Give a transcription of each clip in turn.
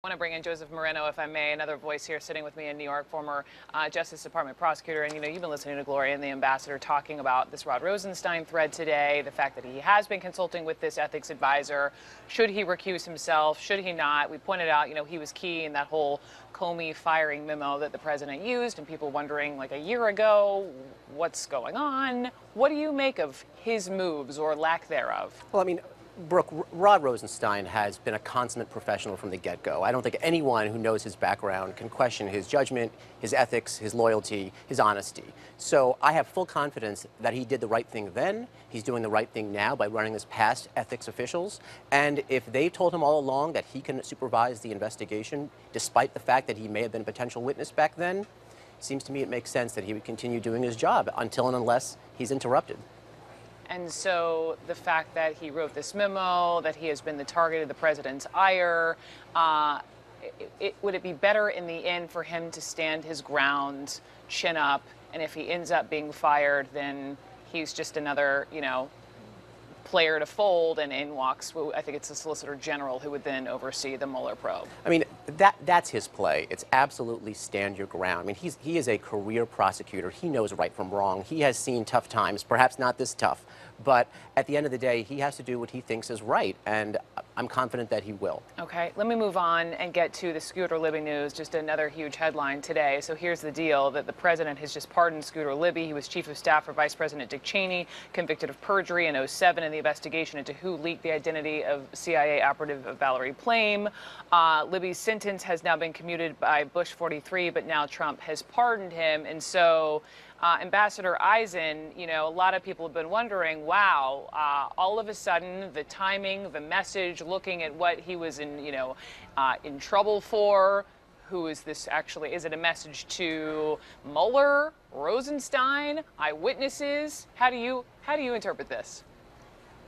I want to bring in Joseph Moreno, if I may, another voice here sitting with me in New York, former Justice Department prosecutor. And, you've been listening to Gloria and the ambassador talking about this Rod Rosenstein thread today, the fact that he has been consulting with this ethics advisor. Should he recuse himself? Should he not? We pointed out, he was key in that whole Comey firing memo that the president used, and people wondering, like a year ago, what's going on? What do you make of his moves or lack thereof? Well, Brooke, Rod Rosenstein has been a consummate professional from the get-go. I don't think anyone who knows his background can question his judgment, his ethics, his loyalty, his honesty. So I have full confidence that he did the right thing then. He's doing the right thing now by running this past ethics officials. And if they told him all along that he can supervise the investigation, despite the fact that he may have been a potential witness back then, it seems to me it makes sense that he would continue doing his job until and unless he's interrupted. And so the fact that he wrote this memo, that he has been the target of the president's ire, would it be better in the end for him to stand his ground, chin up, and if he ends up being fired, then he's just another, player to fold, and in walks, I think it's the Solicitor General who would then oversee the Mueller probe? That's his play. It's absolutely stand your ground. He is a career prosecutor. He knows right from wrong. He has seen tough times, perhaps not this tough, but at the end of the day, he has to do what he thinks is right, and I'm confident that he will. Okay, let me move on and get to the Scooter Libby news, just another huge headline today. So here's the deal, that the president has just pardoned Scooter Libby. He was chief of staff for Vice President Dick Cheney, convicted of perjury in 2007 in the investigation into who leaked the identity of CIA operative Valerie Plame. Libby's sentence has now been commuted by Bush 43, but now Trump has pardoned him. And so Ambassador Eisen, a lot of people have been wondering, wow, all of a sudden the timing, the message, looking at what he was in trouble for. Who is this actually? Is it a message to Mueller, Rosenstein, eyewitnesses? How do you interpret this?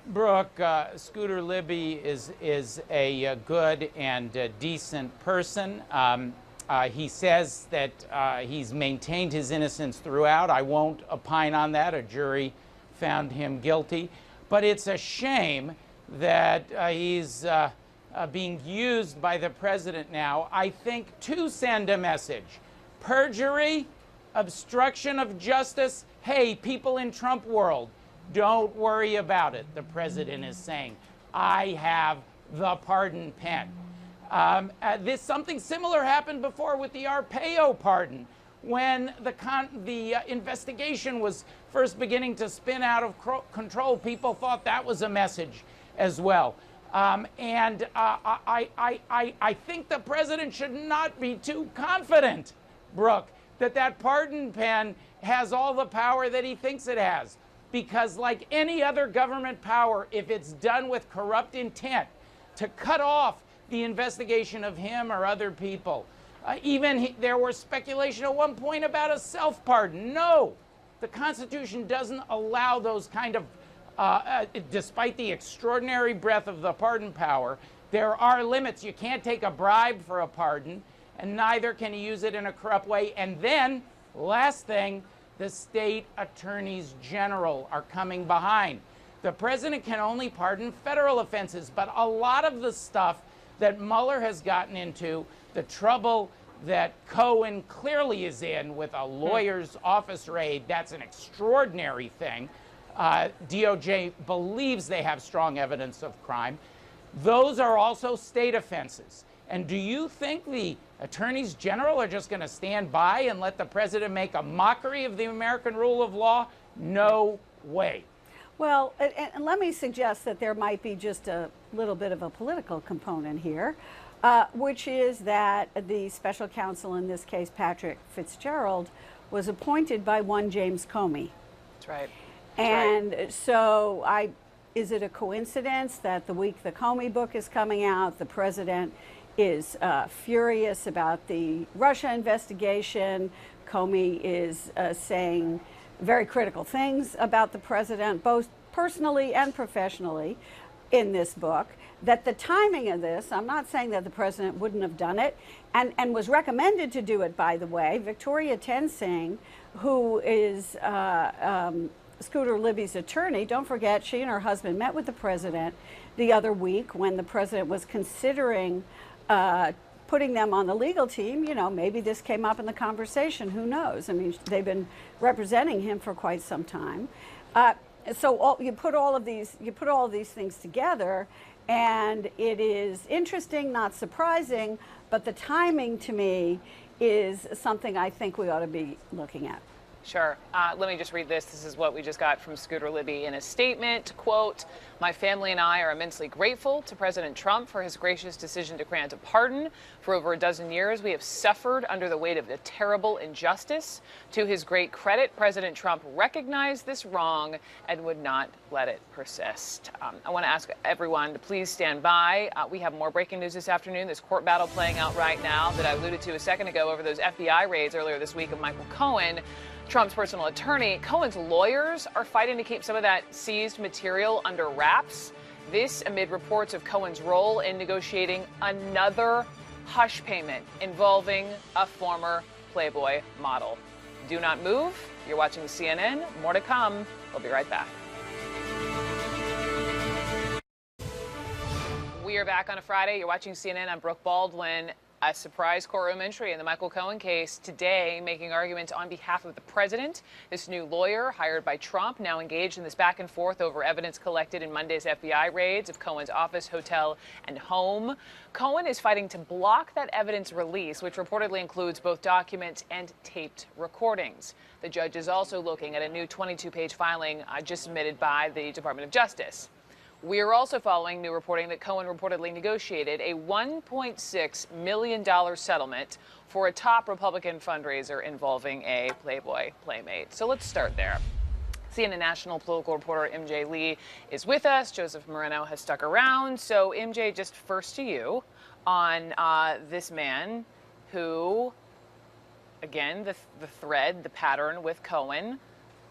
Brooke, Scooter Libby is a good and decent person. He says that he's maintained his innocence throughout. I won't opine on that. A jury found him guilty. But it's a shame that he's being used by the president now, I think, to send a message. Perjury, obstruction of justice. Hey, people in Trump world, don't worry about it, the president is saying. I have the pardon pen. Something similar happened before with the Arpaio pardon, when the investigation was first beginning to spin out of control. People thought that was a message as well. I think the president should not be too confident, Brooke, that pardon pen has all the power that he thinks it has. Because like any other government power, if it's done with corrupt intent to cut off the investigation of him or other people. There was speculation at one point about a self-pardon. No, the Constitution doesn't allow those kind of, despite the extraordinary breadth of the pardon power, there are limits. You can't take a bribe for a pardon, and neither can you use it in a corrupt way. And then, last thing, the state attorneys general are coming behind. The president can only pardon federal offenses, but a lot of the stuff that Mueller has gotten into, the trouble that Cohen clearly is in with a lawyer's office raid, that's an extraordinary thing. DOJ believes they have strong evidence of crime. Those are also state offenses. And do you think the attorneys general are just going to stand by and let the president make a mockery of the American rule of law? No way. Well, and let me suggest that there might be just a little bit of a political component here, which is that the special counsel, in this case Patrick Fitzgerald, was appointed by one James Comey. That's right. And so is it a coincidence that the week the Comey book is coming out, the president is furious about the Russia investigation? Comey is saying very critical things about the president, both personally and professionally, in this book. That the timing of this, I'm not saying that the president wouldn't have done it, and was recommended to do it, by the way. Victoria Tensing, who is Scooter Libby's attorney, don't forget, she and her husband met with the president the other week when the president was considering putting them on the legal team, you know, maybe this came up in the conversation. Who knows? I mean, they've been representing him for quite some time. So you put all of these things together, and it is interesting, not surprising, but the timing to me is something I think we ought to be looking at. Sure. Let me just read this. This is what we just got from Scooter Libby in a statement. Quote, "My family and I are immensely grateful to President Trump for his gracious decision to grant a pardon. For over a dozen years, we have suffered under the weight of a terrible injustice. To his great credit, President Trump recognized this wrong and would not let it persist." I want to ask everyone to please stand by. We have more breaking news this afternoon. This court battle playing out right now that I alluded to a second ago over those FBI raids earlier this week of Michael Cohen, Trump's personal attorney. Cohen's lawyers are fighting to keep some of that seized material under wraps. This amid reports of Cohen's role in negotiating another hush payment involving a former Playboy model. Do not move. You're watching CNN. More to come. We'll be right back. We are back on a Friday. You're watching CNN. I'm Brooke Baldwin. A surprise courtroom entry in the Michael Cohen case today, making arguments on behalf of the president. This new lawyer hired by Trump, now engaged in this back and forth over evidence collected in Monday's FBI raids of Cohen's office, hotel, and home. Cohen is fighting to block that evidence release, which reportedly includes both documents and taped recordings. The judge is also looking at a new 22-page filing just submitted by the Department of Justice. We are also following new reporting that Cohen reportedly negotiated a $1.6 million settlement for a top Republican fundraiser involving a Playboy playmate. So let's start there. CNN national political reporter MJ Lee is with us. Joseph Moreno has stuck around. So MJ, just first to you on this man who, again, the thread, the pattern with Cohen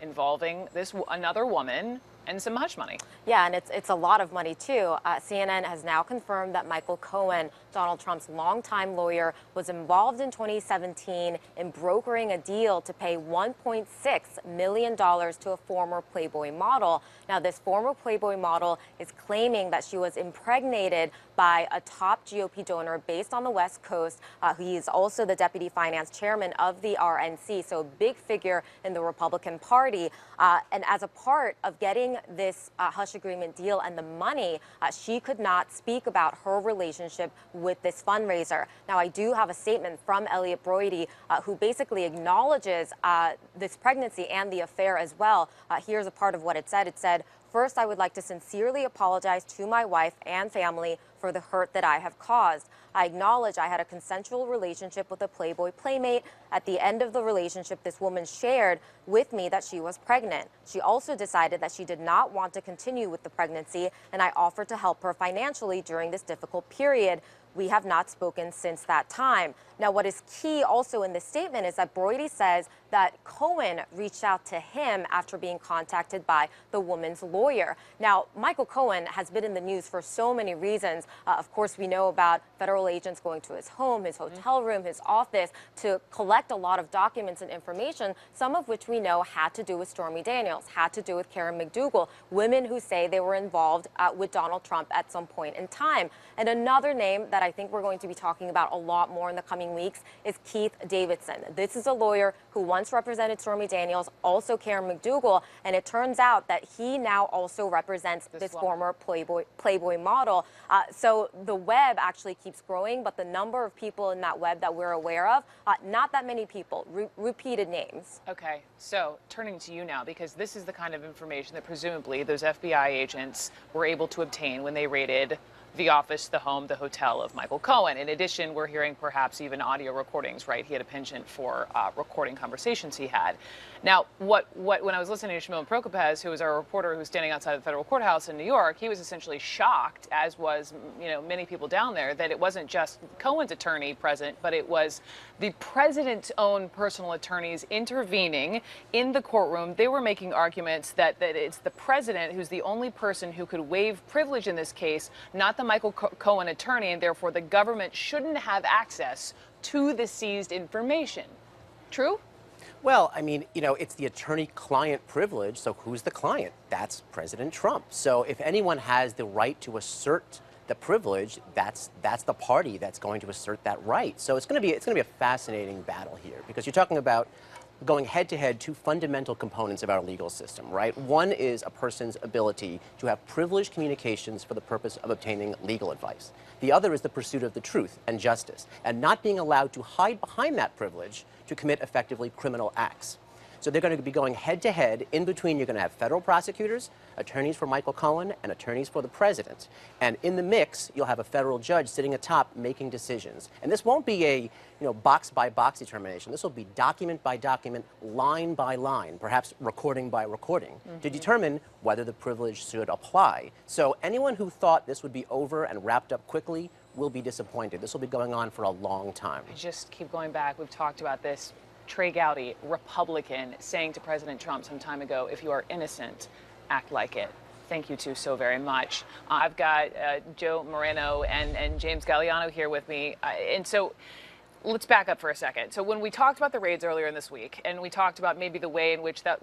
involving this another woman and some hush money. Yeah, and it's a lot of money, too. CNN has now confirmed that Michael Cohen, Donald Trump's longtime lawyer, was involved in 2017 in brokering a deal to pay $1.6 million to a former Playboy model. Now, this former Playboy model is claiming that she was impregnated by a top GOP donor based on the West Coast. He is also the deputy finance chairman of the RNC, so a big figure in the Republican Party. And as a part of getting this hush agreement deal and the money, she could not speak about her relationship with this fundraiser. Now, I do have a statement from Elliot Broidy, who basically acknowledges this pregnancy and the affair as well. Here's a part of what it said. It said, "First, I would like to sincerely apologize to my wife and family for the hurt that I have caused. I acknowledge I had a consensual relationship with a Playboy playmate. At the end of the relationship, this woman shared with me that she was pregnant. She also decided that she did not want to continue with the pregnancy, and I offered to help her financially during this difficult period. We have not spoken since that time." Now, what is key also in this statement is that Broidy says that Cohen reached out to him after being contacted by the woman's lawyer. Now, Michael Cohen has been in the news for so many reasons. Of course, we know about federal agents going to his home, his hotel room, his office to collect a lot of documents and information, some of which we know had to do with Stormy Daniels, had to do with Karen McDougal, women who say they were involved with Donald Trump at some point in time. And another name that I think we're going to be talking about a lot more in the coming weeks is Keith Davidson. This is a lawyer who once represented Stormy Daniels, also Karen McDougal, and it turns out that he now also represents this former Playboy model. So the web actually keeps growing, but the number of people in that web that we're aware of, not that many people, repeated names. Okay, so turning to you now, because this is the kind of information that presumably those FBI agents were able to obtain when they raided the office, the home, the hotel of Michael Cohen. In addition, we're hearing perhaps even audio recordings, right? He had a penchant for recording conversations he had. Now, when I was listening to Shimon Prokopez, who was our reporter who was standing outside the federal courthouse in New York, he was essentially shocked, as was, many people down there, that it wasn't just Cohen's attorney present, but it was the president's own personal attorneys intervening in the courtroom. They were making arguments that it's the president who's the only person who could waive privilege in this case, not the Michael Cohen attorney, and therefore the government shouldn't have access to the seized information. True? Well, I mean, it's the attorney-client privilege, so who's the client? That's President Trump. So if anyone has the right to assert the privilege, that's the party that's going to assert that right. So it's going to be a fascinating battle here, because you're talking about going head-to-head two fundamental components of our legal system, right? One is a person's ability to have privileged communications for the purpose of obtaining legal advice. The other is the pursuit of the truth and justice, and not being allowed to hide behind that privilege to commit effectively criminal acts. So they're going to be going head-to-head. In between, you're going to have federal prosecutors, attorneys for Michael Cohen, and attorneys for the president. And in the mix, you'll have a federal judge sitting atop making decisions. And this won't be a box-by-box determination. This will be document by document, line by line, perhaps recording by recording, to determine whether the privilege should apply. So anyone who thought this would be over and wrapped up quickly will be disappointed. This will be going on for a long time. I just keep going back. We've talked about this. Trey Gowdy, Republican, saying to President Trump some time ago, if you are innocent, act like it. Thank you two so very much. I've got Joe Moreno and James Galliano here with me. And so let's back up for a second. So when we talked about the raids earlier in this week, and we talked about maybe the way in which that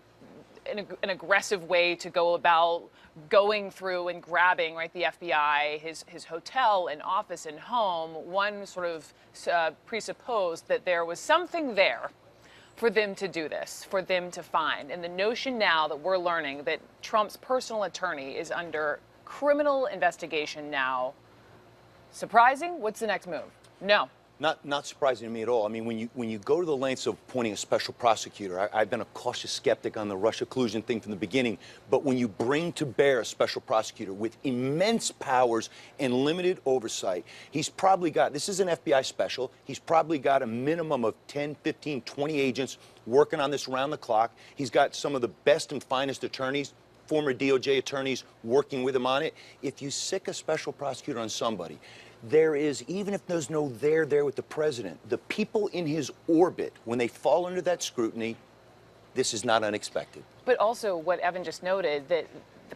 an aggressive way to go about going through and grabbing, right, the FBI, his hotel and office and home, one sort of presupposed that there was something there for them to do this, for them to find. And the notion now that we're learning that Trump's personal attorney is under criminal investigation now, surprising? What's the next move? No. Not surprising to me at all. I mean, when you go to the lengths of appointing a special prosecutor, I've been a cautious skeptic on the Russia collusion thing from the beginning, but when you bring to bear a special prosecutor with immense powers and limited oversight, he's probably got, this is an FBI special, he's probably got a minimum of 10, 15, 20 agents working on this around the clock. He's got some of the best and finest attorneys, former DOJ attorneys working with him on it. If you sick a special prosecutor on somebody, there is, even if there's no there with the president, the people in his orbit, when they fall under that scrutiny, this is not unexpected. But also what Evan just noted, that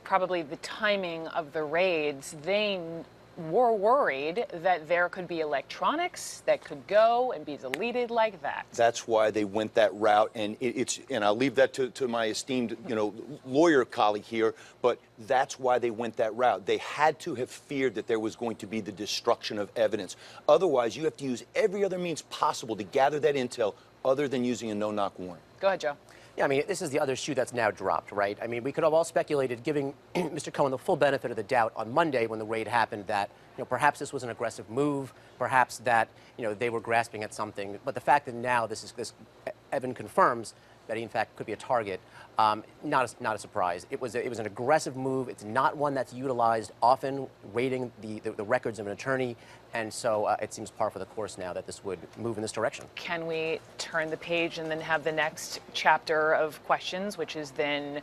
probably the timing of the raids, they were worried that there could be electronics that could go and be deleted like that. That's why they went that route, and and I'll leave that to my esteemed, lawyer colleague here, but that's why they went that route. They had to have feared that there was going to be the destruction of evidence. Otherwise, you have to use every other means possible to gather that intel other than using a no-knock warrant. Go ahead, Joe. Yeah, I mean, this is the other shoe that's now dropped, right? I mean, we could have all speculated, giving Mr. Cohen the full benefit of the doubt on Monday when the raid happened, that perhaps this was an aggressive move, perhaps that they were grasping at something. But the fact that now this Evan confirms that he in fact could be a target, not a surprise. It was an aggressive move. It's not one that's utilized often, raiding the records of an attorney. And so it seems par for the course now that this would move in this direction. Can we turn the page and then have the next chapter of questions, which is then,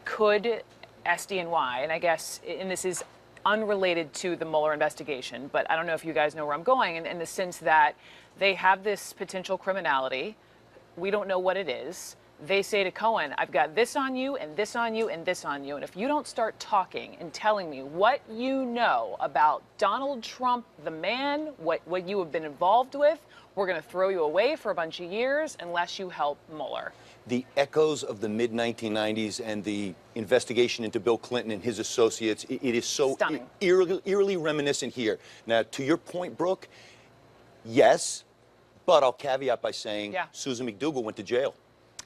could SDNY, and I guess, and this is unrelated to the Mueller investigation, but I don't know if you guys know where I'm going, in the sense that they have this potential criminality. We don't know what it is. They say to Cohen, I've got this on you and this on you and this on you. And if you don't start talking and telling me what you know about Donald Trump, the man, what you have been involved with, we're going to throw you away for a bunch of years unless you help Mueller. The echoes of the mid-1990s and the investigation into Bill Clinton and his associates, it is so eerily reminiscent here. Now, to your point, Brooke, yes, but I'll caveat by saying Susan McDougal went to jail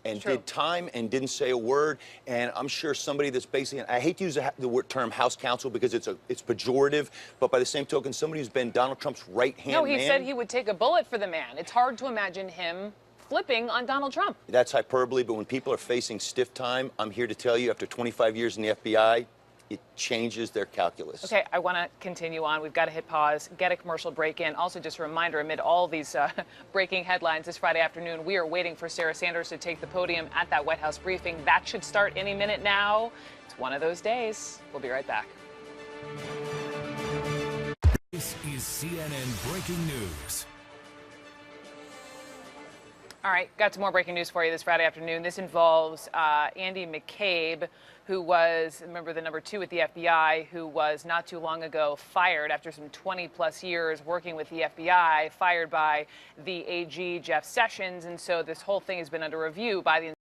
and did time and didn't say a word. And I'm sure somebody that's basically, I hate to use the term House counsel because it's pejorative, but by the same token, somebody who's been Donald Trump's right-hand man. No, he said he would take a bullet for the man. It's hard to imagine him flipping on Donald Trump. That's hyperbole, but when people are facing stiff time, I'm here to tell you, after 25 years in the FBI, it changes their calculus. Okay, I want to continue on. We've got to hit pause, get a commercial break in. Also, just a reminder, amid all these breaking headlines this Friday afternoon, we are waiting for Sarah Sanders to take the podium at that White House briefing. That should start any minute now. It's one of those days. We'll be right back. This is CNN Breaking News. All right, got some more breaking news for you this Friday afternoon. This involves Andy McCabe, who was, remember, the #2 at the FBI, who was not too long ago fired after some 20-plus years working with the FBI, fired by the AG, Jeff Sessions. And so this whole thing has been under review by the